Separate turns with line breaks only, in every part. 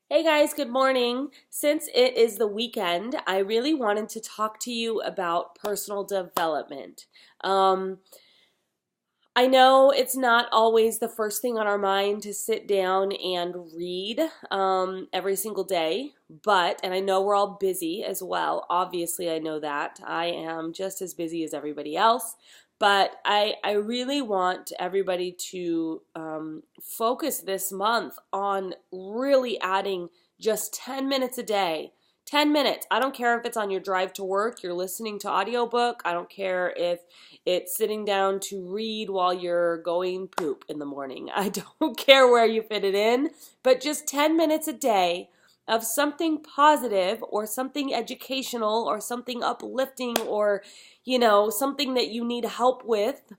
Hey guys, good morning. Since it is the weekend, I really wanted to talk to you about personal development. Um, I know it's not always the first thing on our mind to sit down and read every single day, and I know we're all busy as well. Obviously, I know that. I am just as busy as everybody else, but I really want everybody to focus this month on really adding just 10 minutes a day. 10 minutes. I don't care if it's on your drive to work, you're listening to audiobook. I don't care if it's sitting down to read while you're going poop in the morning. I don't care where you fit it in, but just 10 minutes a day of something positive or something educational or something uplifting or, something that you need help with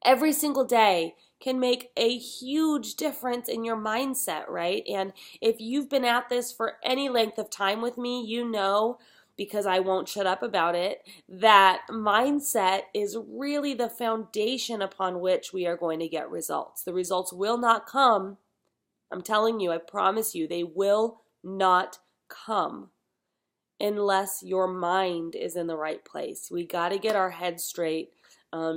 every single day can make a huge difference in your mindset, right? And if you've been at this for any length of time with me, you know, because I won't shut up about it, that mindset is really the foundation upon which we are going to get results. The results will not come, I'm telling you, I promise you, they will not come unless your mind is in the right place. We got to get our head straight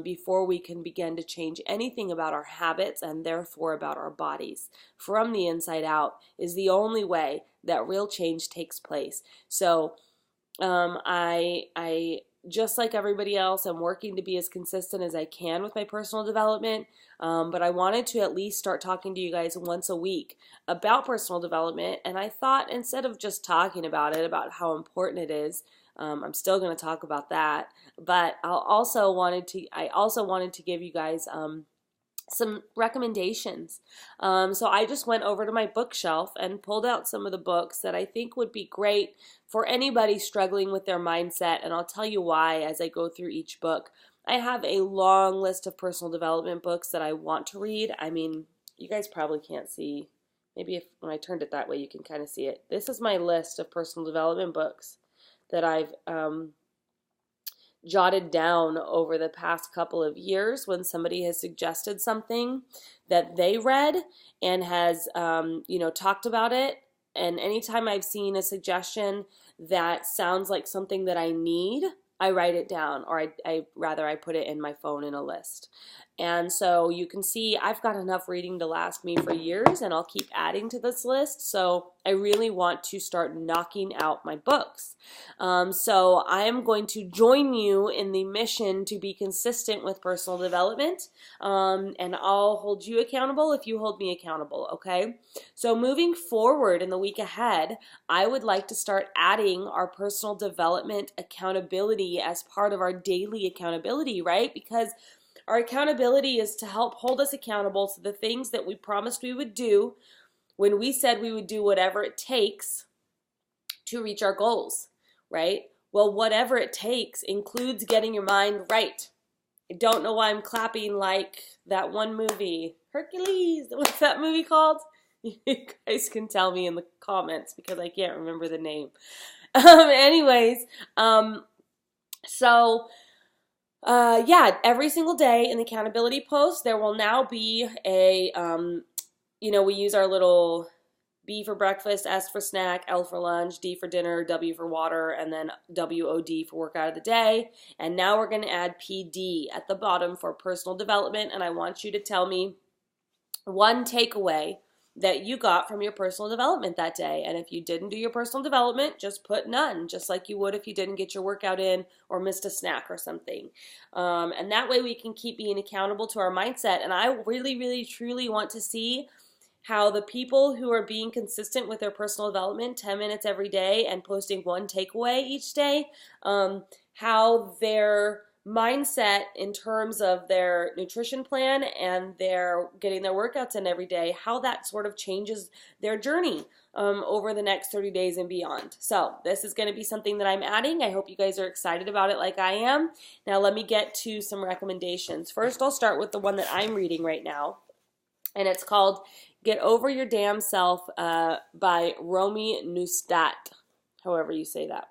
before we can begin to change anything about our habits and therefore about our bodies. From the inside out is the only way that real change takes place. So I just like everybody else, I'm working to be as consistent as I can with my personal development. But I wanted to at least start talking to you guys once a week about personal development. And I thought instead of just talking about it, about how important it is, I'm still going to talk about that. But I also wanted to give you guys some recommendations. So I just went over to my bookshelf and pulled out some of the books that I think would be great for anybody struggling with their mindset. And I'll tell you why as I go through each book. I have a long list of personal development books that I want to read. I mean, you guys probably can't see. Maybe if when I turned it that way, you can kind of see it. This is my list of personal development books that I've jotted down over the past couple of years when somebody has suggested something that they read and has, talked about it. And anytime I've seen a suggestion that sounds like something that I need, I write it down, or I put it in my phone in a list. And so you can see I've got enough reading to last me for years, and I'll keep adding to this list. So I really want to start knocking out my books. So I am going to join you in the mission to be consistent with personal development, and I'll hold you accountable if you hold me accountable, okay? So moving forward in the week ahead, I would like to start adding our personal development accountability as part of our daily accountability, right? Because our accountability is to help hold us accountable to the things that we promised we would do when we said we would do whatever it takes to reach our goals, right? Well, whatever it takes includes getting your mind right. I don't know why I'm clapping like that one movie, Hercules. What's that movie called? You guys can tell me in the comments because I can't remember the name. Anyways, so every single day in the accountability post, there will now be we use our little B for breakfast, S for snack, L for lunch, D for dinner, W for water, and then WOD for workout of the day. And now we're going to add PD at the bottom for personal development. And I want you to tell me one takeaway that you got from your personal development that day. And if you didn't do your personal development, just put none, just like you would if you didn't get your workout in or missed a snack or something. And that way we can keep being accountable to our mindset. And I really, really, truly want to see how the people who are being consistent with their personal development 10 minutes every day and posting one takeaway each day, how their mindset in terms of their nutrition plan and their getting their workouts in every day, how that sort of changes their journey over the next 30 days and beyond. So this is going to be something that I'm adding. I hope you guys are excited about it like I am. Now let me get to some recommendations. First, I'll start with the one that I'm reading right now, and it's called Get Over Your Damn Self by Romy Neustadt, however you say that.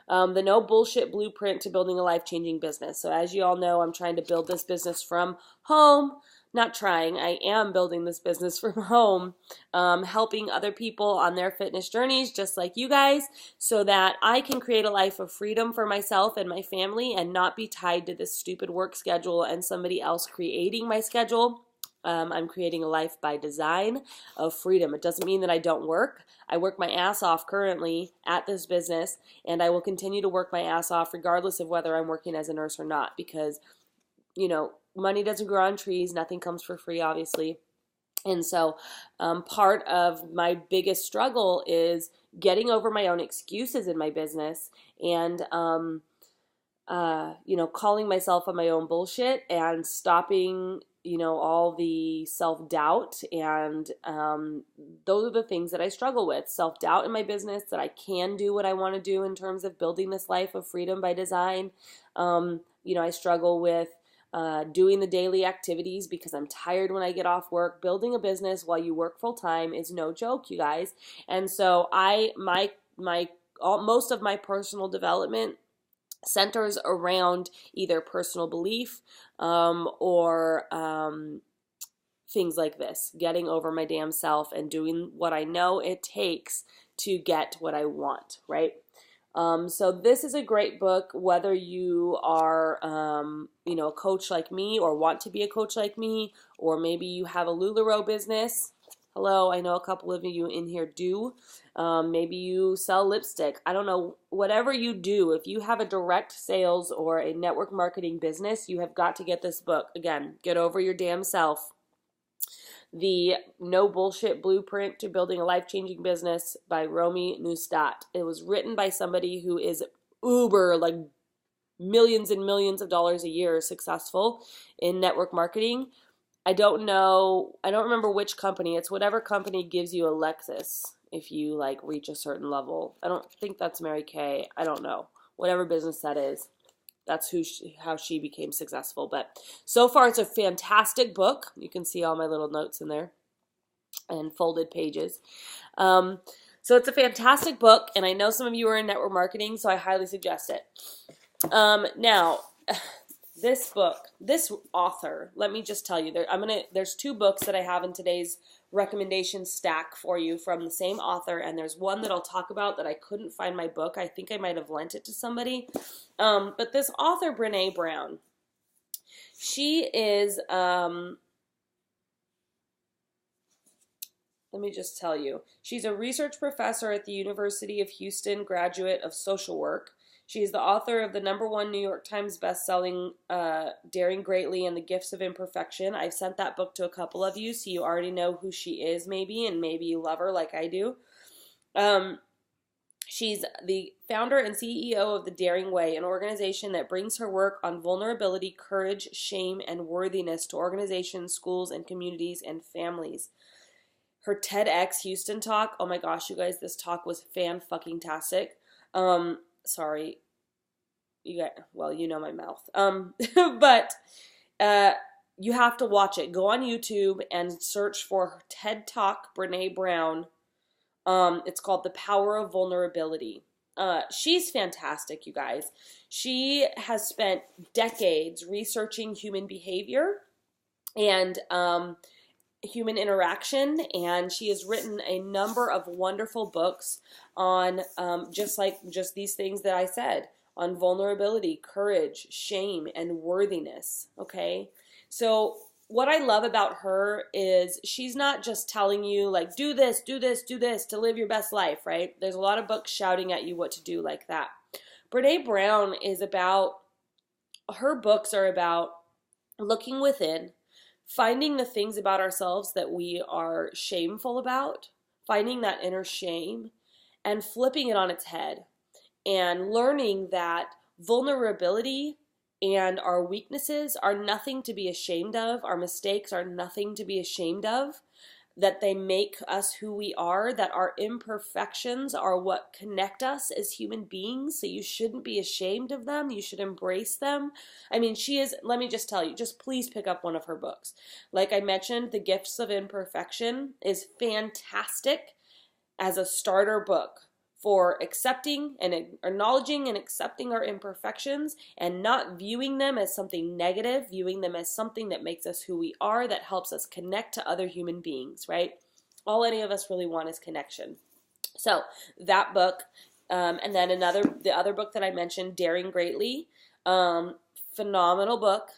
The no bullshit blueprint to building a life-changing business. So as you all know, I'm trying to build this business from home, not trying, I am building this business from home, helping other people on their fitness journeys, just like you guys, so that I can create a life of freedom for myself and my family and not be tied to this stupid work schedule and somebody else creating my schedule. I'm creating a life by design of freedom. It doesn't mean that I don't work. I work my ass off currently at this business, and I will continue to work my ass off regardless of whether I'm working as a nurse or not, because, money doesn't grow on trees. Nothing comes for free, obviously. And so part of my biggest struggle is getting over my own excuses in my business and, calling myself on my own bullshit and stopping, all the self-doubt. And those are the things that I struggle with. Self-doubt in my business, that I can do what I want to do in terms of building this life of freedom by design. I struggle with doing the daily activities because I'm tired when I get off work. Building a business while you work full time is no joke, you guys. And so most of my personal development centers around either personal belief or things like this, getting over my damn self and doing what I know it takes to get what I want, right? So this is a great book, whether you are, a coach like me or want to be a coach like me, or maybe you have a LuLaRoe business. Hello, I know a couple of you in here do. Maybe you sell lipstick. I don't know. Whatever you do, if you have a direct sales or a network marketing business, you have got to get this book. Again, Get Over Your Damn Self. The No Bullshit Blueprint to Building a Life-Changing Business by Romy Neustadt. It was written by somebody who is uber, like millions and millions of dollars a year successful in network marketing. I don't remember which company. It's whatever company gives you a Lexus if you reach a certain level. I don't think that's Mary Kay. I don't know. Whatever business that is. That's how she became successful. But so far, it's a fantastic book. You can see all my little notes in there and folded pages. So it's a fantastic book, and I know some of you are in network marketing, so I highly suggest it. Now, this book, this author, let me just tell you, there's two books that I have in today's recommendation stack for you from the same author, and there's one that I'll talk about that I couldn't find my book. I think I might have lent it to somebody. But this author, Brené Brown, she is, let me just tell you, she's a research professor at the University of Houston, graduate of social work. She is the author of the #1 New York Times bestselling Daring Greatly and the Gifts of Imperfection. I've sent that book to a couple of you, so you already know who she is maybe, and maybe you love her like I do. She's the founder and CEO of The Daring Way, an organization that brings her work on vulnerability, courage, shame, and worthiness to organizations, schools, and communities and families. Her TEDx Houston talk, oh my gosh, you guys, this talk was fan-fucking-tastic. Sorry, you know my mouth. But you have to watch it. Go on YouTube and search for TED Talk Brené Brown. It's called The Power of Vulnerability. She's fantastic, you guys. She has spent decades researching human behavior and human interaction, and she has written a number of wonderful books on just these things that I said, on vulnerability, courage, shame, and worthiness. Okay, so what I love about her is she's not just telling you do this, do this, do this to live your best life, right? There's a lot of books shouting at you what to do like that. Brené Brown her books are about looking within, finding the things about ourselves that we are shameful about, finding that inner shame, and flipping it on its head, and learning that vulnerability and our weaknesses are nothing to be ashamed of, our mistakes are nothing to be ashamed of, that they make us who we are, that our imperfections are what connect us as human beings, so you shouldn't be ashamed of them, you should embrace them. I mean, let me just tell you, just please pick up one of her books. Like I mentioned, The Gifts of Imperfection is fantastic as a starter book for accepting and acknowledging and accepting our imperfections and not viewing them as something negative, viewing them as something that makes us who we are, that helps us connect to other human beings, right? All any of us really want is connection. So that book, and then the other book that I mentioned, Daring Greatly, phenomenal book.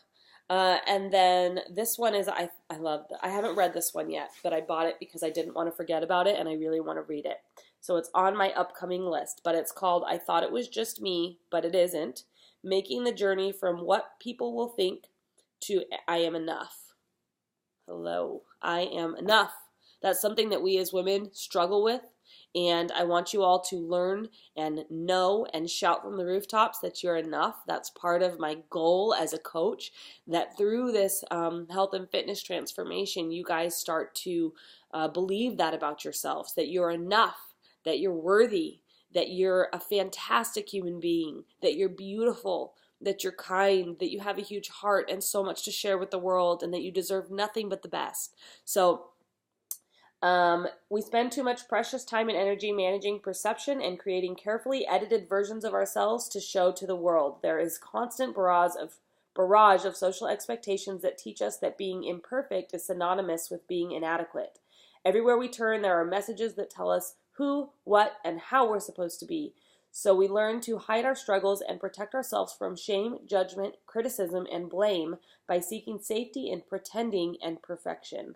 And then this one is, I love, I haven't read this one yet, but I bought it because I didn't want to forget about it and I really want to read it. So it's on my upcoming list, but it's called I Thought It Was Just Me, but It Isn't. Making the Journey from What People Will Think to I Am Enough. Hello, I am enough. That's something that we as women struggle with. And I want you all to learn and know and shout from the rooftops that you're enough. That's part of my goal as a coach, that through this health and fitness transformation, you guys start to believe that about yourselves, that you're enough, that you're worthy, that you're a fantastic human being, that you're beautiful, that you're kind, that you have a huge heart and so much to share with the world, and that you deserve nothing but the best. So we spend too much precious time and energy managing perception and creating carefully edited versions of ourselves to show to the world. There is constant barrage of social expectations that teach us that being imperfect is synonymous with being inadequate. Everywhere we turn, there are messages that tell us who, what, and how we're supposed to be. So we learn to hide our struggles and protect ourselves from shame, judgment, criticism, and blame by seeking safety in pretending and perfection.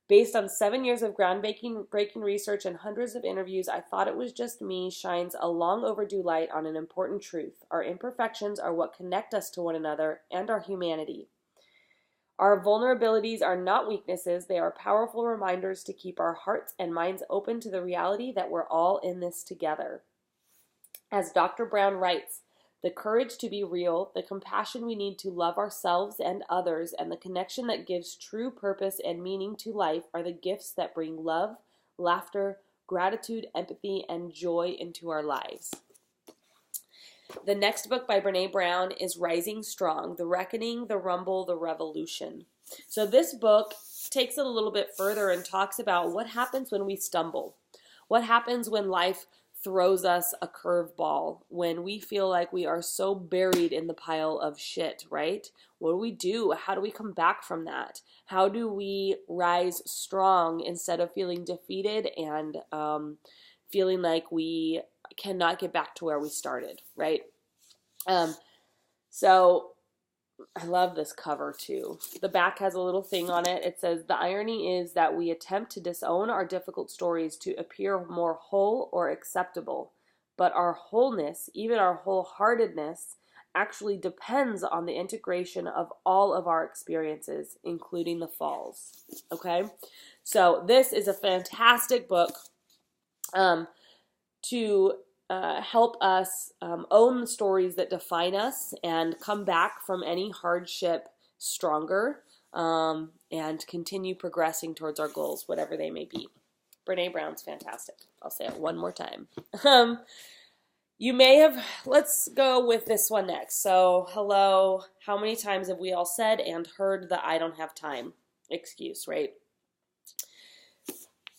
Based on 7 years of groundbreaking research and hundreds of interviews, I Thought It Was Just Me shines a long overdue light on an important truth. Our imperfections are what connect us to one another and our humanity. Our vulnerabilities are not weaknesses. They are powerful reminders to keep our hearts and minds open to the reality that we're all in this together. As Dr. Brown writes, the courage to be real, the compassion we need to love ourselves and others, and the connection that gives true purpose and meaning to life are the gifts that bring love, laughter, gratitude, empathy, and joy into our lives. The next book by Brené Brown is Rising Strong, The Reckoning, The Rumble, The Revolution. So this book takes it a little bit further and talks about what happens when we stumble. What happens when life throws us a curveball, when we feel like we are so buried in the pile of shit, right? What do we do? How do we come back from that? How do we rise strong instead of feeling defeated and feeling like we cannot get back to where we started, right? So I love this cover too. The back has a little thing on it. It says, the irony is that we attempt to disown our difficult stories to appear more whole or acceptable. But our wholeness, even our wholeheartedness, actually depends on the integration of all of our experiences, including the falls. Okay? So this is a fantastic book to help us own the stories that define us and come back from any hardship stronger and continue progressing towards our goals, whatever they may be. Brené Brown's fantastic. I'll say it one more time. You may have, let's go with this one next. So, hello, how many times have we all said and heard the I don't have time excuse, right?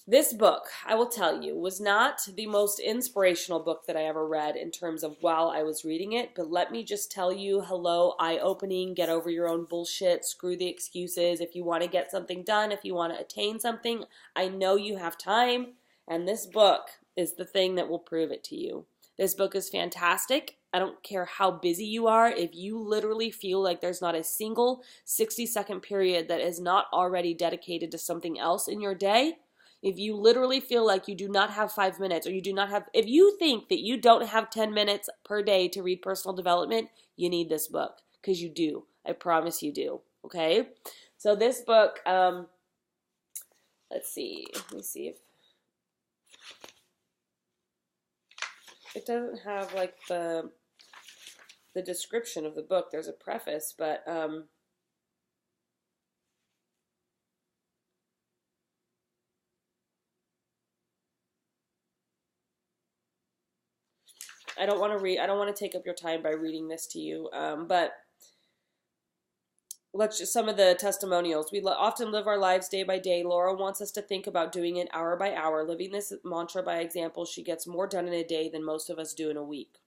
This book, I will tell you, was not the most inspirational book that I ever read in terms of while I was reading it, but let me just tell you, hello, eye-opening, get over your own bullshit, screw the excuses. If you want to get something done, if you want to attain something, I know you have time, and this book is the thing that will prove it to you. This book is fantastic. I don't care how busy you are. If you literally feel like there's not a single 60-second period that is not already dedicated to something else in your day, if you literally feel like you do not have 5 minutes, or you do not have, if you think that you don't have 10 minutes per day to read personal development, you need this book, because you do. I promise you do. Okay? So this book, let's see. Let me see if it doesn't have like the description of the book. There's a preface, but I don't want to take up your time by reading this to you, but let's just some of the testimonials. We often live our lives day by day. Laura wants us to think about doing it hour by hour. Living this mantra by example, she gets more done in a day than most of us do in a week.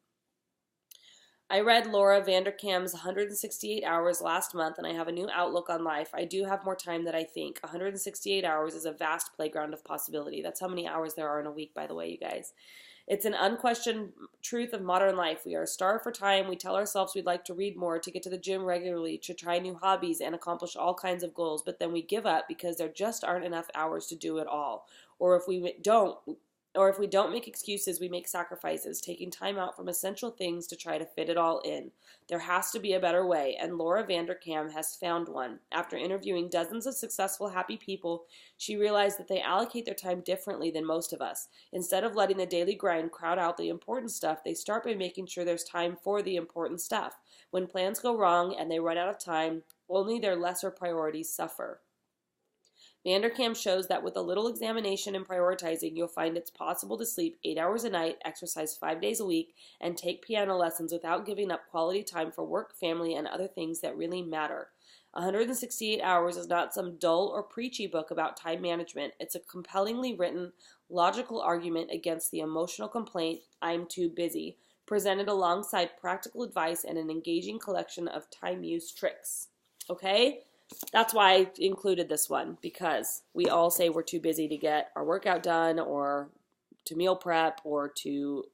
I read Laura Vanderkam's 168 Hours last month, and I have a new outlook on life. I do have more time than I think. 168 hours is a vast playground of possibility. That's how many hours there are in a week, by the way, you guys. It's an unquestioned truth of modern life. We are starved for time. We tell ourselves we'd like to read more, to get to the gym regularly, to try new hobbies, and accomplish all kinds of goals, but then we give up because there just aren't enough hours to do it all. Or if we don't make excuses, we make sacrifices, taking time out from essential things to try to fit it all in. There has to be a better way, and Laura Vanderkam has found one. After interviewing dozens of successful, happy people, she realized that they allocate their time differently than most of us. Instead of letting the daily grind crowd out the important stuff, they start by making sure there's time for the important stuff. When plans go wrong and they run out of time, only their lesser priorities suffer. Vanderkam shows that with a little examination and prioritizing, you'll find it's possible to sleep 8 hours a night, exercise 5 days a week, and take piano lessons without giving up quality time for work, family, and other things that really matter. 168 Hours is not some dull or preachy book about time management. It's a compellingly written, logical argument against the emotional complaint, "I'm too busy," presented alongside practical advice and an engaging collection of time use tricks. Okay? That's why I included this one, because we all say we're too busy to get our workout done or to meal prep or to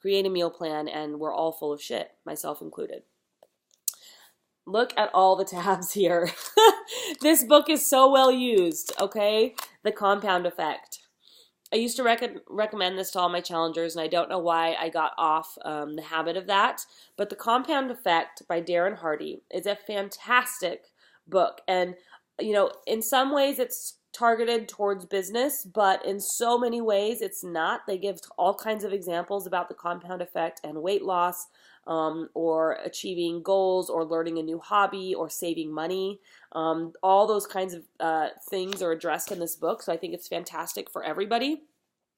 create a meal plan, and we're all full of shit, myself included. Look at all the tabs here. This book is so well used, okay? The Compound Effect. I used to recommend this to all my challengers, and I don't know why I got off the habit of that. But The Compound Effect by Darren Hardy is a fantastic book. And, you know, in some ways it's targeted towards business, but in so many ways it's not. They give all kinds of examples about the compound effect and weight loss, or achieving goals, or learning a new hobby, or saving money. All those kinds of things are addressed in this book, so I think it's fantastic for everybody.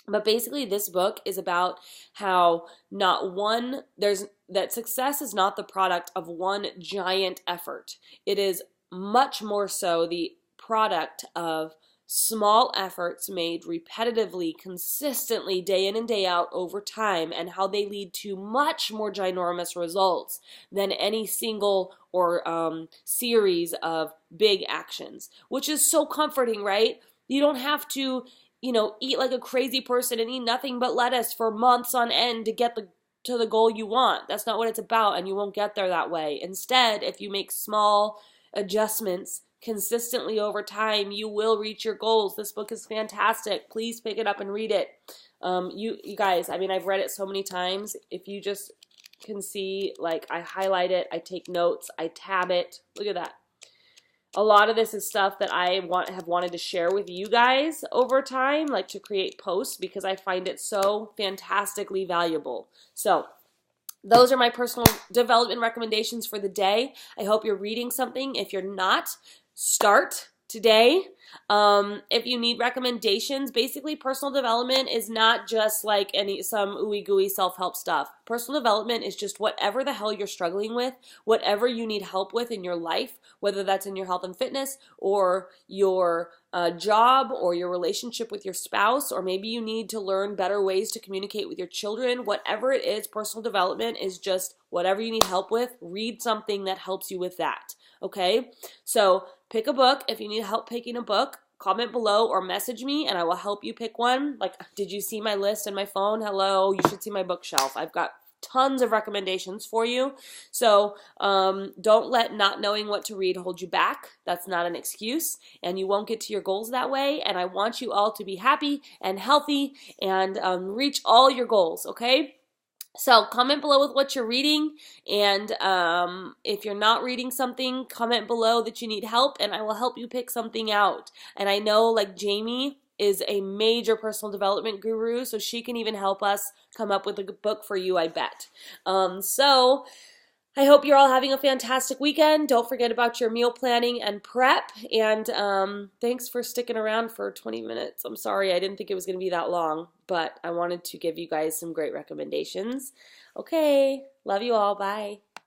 But basically, this book is about how that success is not the product of one giant effort. It is much more so the product of small efforts made repetitively, consistently, day in and day out over time, and how they lead to much more ginormous results than any single or series of big actions, which is so comforting, right? You don't have to, eat like a crazy person and eat nothing but lettuce for months on end to get to the goal you want. That's not what it's about, and you won't get there that way. Instead, if you make small adjustments consistently over time, you will reach your goals. This book is fantastic. Please pick it up and read it. You guys, I mean, I've read it so many times. If you just can see, like, I highlight it, I take notes, I tab it. Look at that. A lot of this is stuff that I have wanted to share with you guys over time, like to create posts, because I find it so fantastically valuable. So those are my personal development recommendations for the day. I hope you're reading something. If you're not, start today. If you need recommendations, basically personal development is not just like some ooey gooey self-help stuff. Personal development is just whatever the hell you're struggling with, whatever you need help with in your life, whether that's in your health and fitness or your job or your relationship with your spouse, or maybe you need to learn better ways to communicate with your children. Whatever it is, personal development is just whatever you need help with. Read something that helps you with that. Okay? So pick a book. If you need help picking a book, comment below or message me and I will help you pick one. Like, did you see my list in my phone? Hello, you should see my bookshelf. I've got tons of recommendations for you. So don't let not knowing what to read hold you back. That's not an excuse, and you won't get to your goals that way. And I want you all to be happy and healthy and reach all your goals, okay? So comment below with what you're reading, and if you're not reading something, comment below that you need help, and I will help you pick something out. And I know, like, Jamie is a major personal development guru, so she can even help us come up with a good book for you, I bet. So I hope you're all having a fantastic weekend. Don't forget about your meal planning and prep. And thanks for sticking around for 20 minutes. I'm sorry, I didn't think it was going to be that long, but I wanted to give you guys some great recommendations. Okay, love you all. Bye.